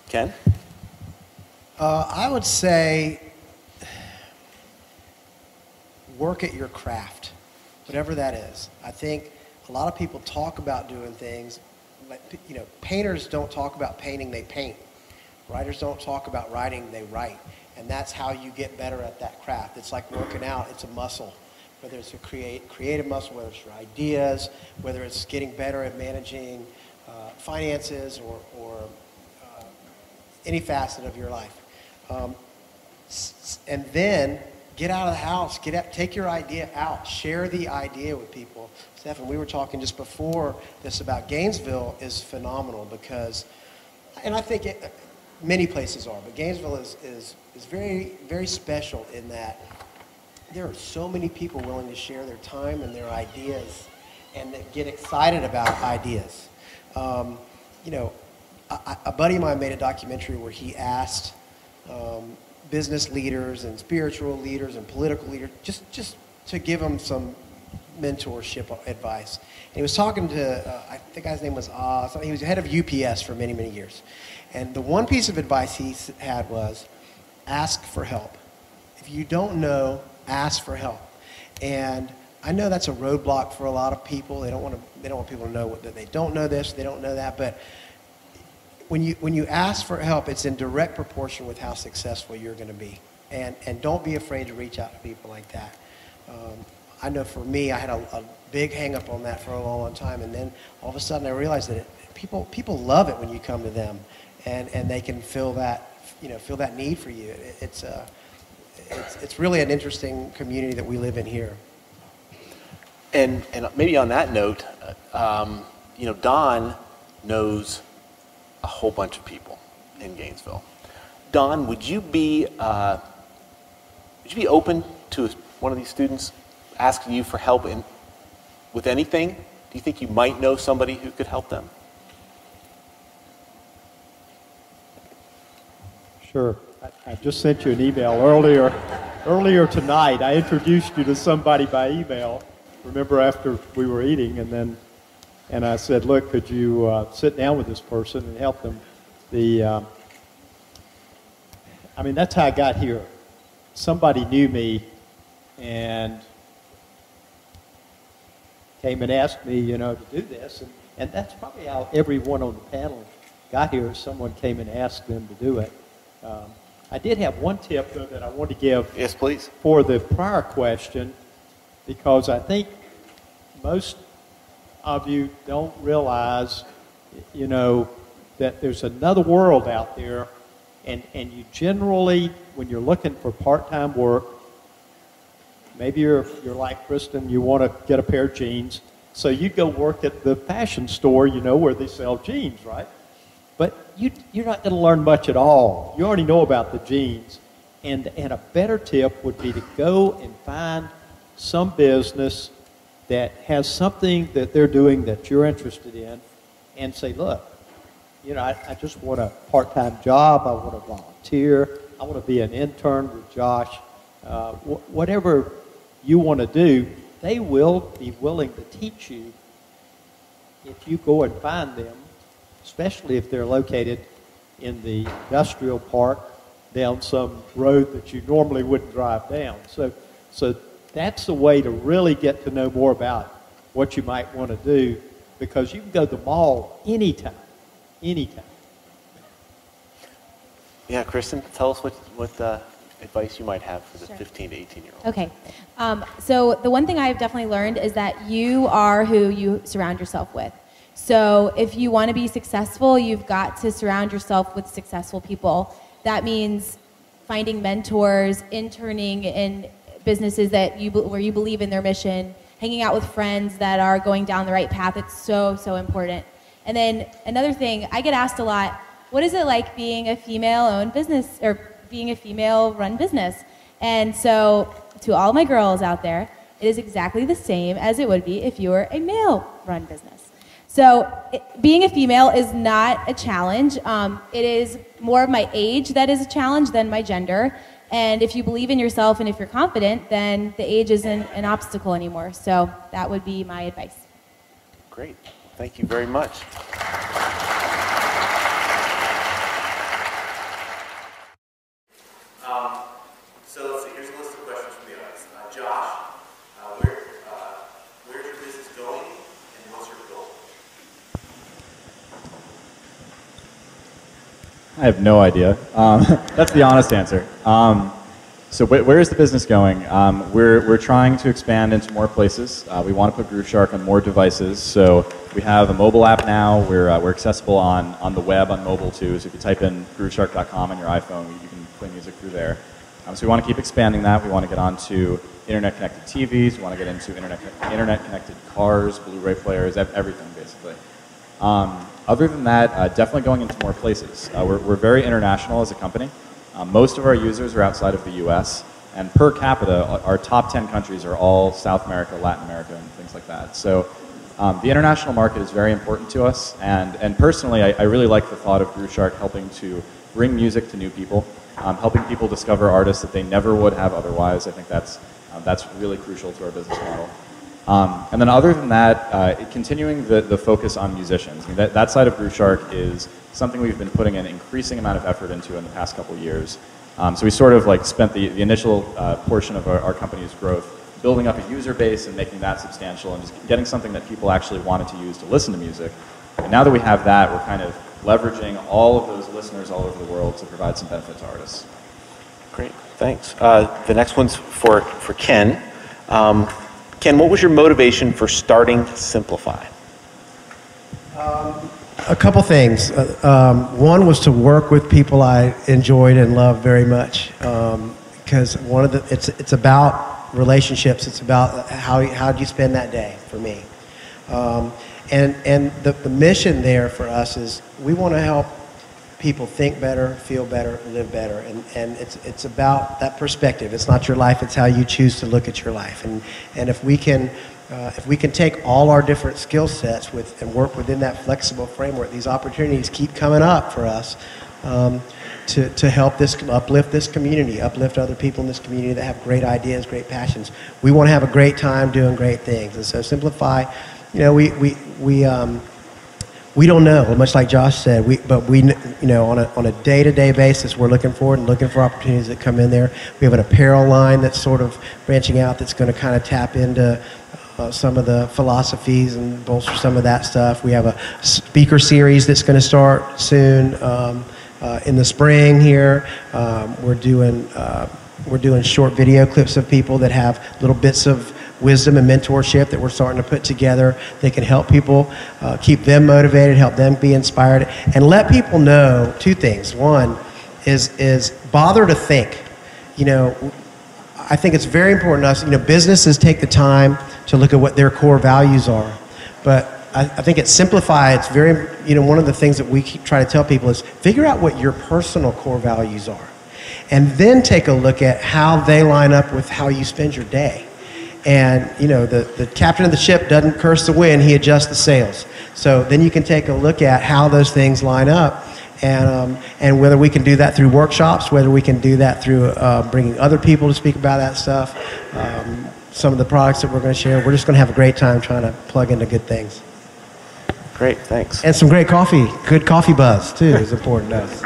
Ken? I would say work at your craft, whatever that is. I think a lot of people talk about doing things, but, you know, painters don't talk about painting, they paint. Writers don't talk about writing, they write. And that's how you get better at that craft. It's like working out, it's a muscle. Whether it's a creative muscle, whether it's your ideas, whether it's getting better at managing finances or any facet of your life. And then get out of the house, take your idea out, share the idea with people. Stephan, we were talking just before this about Gainesville is phenomenal because, and I think many places are, but Gainesville is very, very special in that there are so many people willing to share their time and their ideas and that get excited about ideas. You know, a buddy of mine made a documentary where he asked business leaders and spiritual leaders and political leaders just to give them some mentorship advice. And he was talking to, I think his name was Oz, he was head of UPS for many, many years. And the one piece of advice he had was, ask for help. If you don't know, ask for help. And I know that's a roadblock for a lot of people. They don't want people to know that they don't know this, they don't know that. But when you ask for help, it's in direct proportion with how successful you're going to be. And don't be afraid to reach out to people like that. I know for me, I had a big hang up on that for a long, long time. And then all of a sudden I realized that people love it when you come to them and they can feel that need for you. It's really an interesting community that we live in here. And maybe on that note, you know, Don knows a whole bunch of people in Gainesville. Don, would you be open to one of these students asking you for help with anything? Do you think you might know somebody who could help them? Sure. I just sent you an email earlier tonight. I introduced you to somebody by email. Remember, after we were eating, and I said, look, could you sit down with this person and help them? I mean, that's how I got here. Somebody knew me and came and asked me, you know, to do this. And that's probably how everyone on the panel got here. Someone came and asked them to do it. I did have one tip, though, that I want to give. Yes, please. For the prior question, because I think most of you don't realize, you know, that there's another world out there, and you generally, when you're looking for part-time work, maybe you're like Kristen, you want to get a pair of jeans, so you go work at the fashion store, you know, where they sell jeans, right? But you're not going to learn much at all. You already know about the jeans. And a better tip would be to go and find some business that has something that they're doing that you're interested in and say, look, you know, I just want a part-time job. I want to volunteer. I want to be an intern with Josh. Whatever you want to do, they will be willing to teach you if you go and find them, especially if they're located in the industrial park down some road that you normally wouldn't drive down. So that's the way to really get to know more about what you might want to do, because you can go to the mall anytime. Yeah, Kristen, tell us what advice you might have for the 15 to 18-year-olds. Okay. So the one thing I've definitely learned is that you are who you surround yourself with. So if you want to be successful, you've got to surround yourself with successful people. That means finding mentors, interning in businesses where you believe in their mission, hanging out with friends that are going down the right path. It's so, so important. And then another thing, I get asked a lot, what is it like being a female-owned business or being a female-run business? And so to all my girls out there, it is exactly the same as it would be if you were a male-run business. So being a female is not a challenge. It is more of my age that is a challenge than my gender. And if you believe in yourself and if you're confident, then the age isn't an obstacle anymore. So that would be my advice. Great. Thank you very much. I have no idea. That's the honest answer. So where is the business going? We're trying to expand into more places. We want to put Grooveshark on more devices. So we have a mobile app now. We're accessible on the web, on mobile too. So if you type in grooveshark.com on your iPhone, you can play music through there. So we want to keep expanding that. We want to get onto internet-connected TVs. We want to get into internet-connected cars, Blu-ray players, everything basically. Other than that, definitely going into more places. We're very international as a company. Most of our users are outside of the US, and per capita, our top 10 countries are all South America, Latin America, and things like that. So the international market is very important to us, and personally, I really like the thought of Grooveshark helping to bring music to new people, helping people discover artists that they never would have otherwise. I think that's really crucial to our business model. And then other than that, continuing the focus on musicians. I mean, that side of Grooveshark is something we've been putting an increasing amount of effort into in the past couple of years. So we sort of like spent the initial portion of our company's growth building up a user base and making that substantial and just getting something that people actually wanted to use to listen to music. And now that we have that, we're kind of leveraging all of those listeners all over the world to provide some benefit to artists. Great, thanks. The next one's for Ken. Ken, what was your motivation for starting Simplify? A couple things. One was to work with people I enjoyed and loved very much, because it's about relationships. It's about how do you spend that day for me, and the mission there for us is we want to help people think better, feel better, live better, and it's about that perspective. It's not your life; it's how you choose to look at your life. And if we can take all our different skill sets and work within that flexible framework, these opportunities keep coming up for us to help uplift this community, uplift other people in this community that have great ideas, great passions. We want to have a great time doing great things, and so Simplify. You know, we don't know, much like Josh said, but we, on a day-to-day basis, we're looking forward and looking for opportunities that come in there. We have an apparel line that's sort of branching out that's going to kind of tap into some of the philosophies and bolster some of that stuff. We have a speaker series that's going to start soon in the spring here. We're doing short video clips of people that have little bits of wisdom and mentorship that we're starting to put together. They can help people, keep them motivated, help them be inspired, and let people know two things. One is bother to think. I think it's very important to us. Businesses take the time to look at what their core values are, but I think at Simplify, it's very, one of the things that we try to tell people is figure out what your personal core values are, and then take a look at how they line up with how you spend your day. And the captain of the ship doesn't curse the wind, he adjusts the sails. So then you can take a look at how those things line up, and whether we can do that through workshops, whether we can do that through bringing other people to speak about that stuff, some of the products that we're going to share. We're just going to have a great time trying to plug into good things. Great, thanks. And some great coffee. Good coffee buzz, too, is important to us.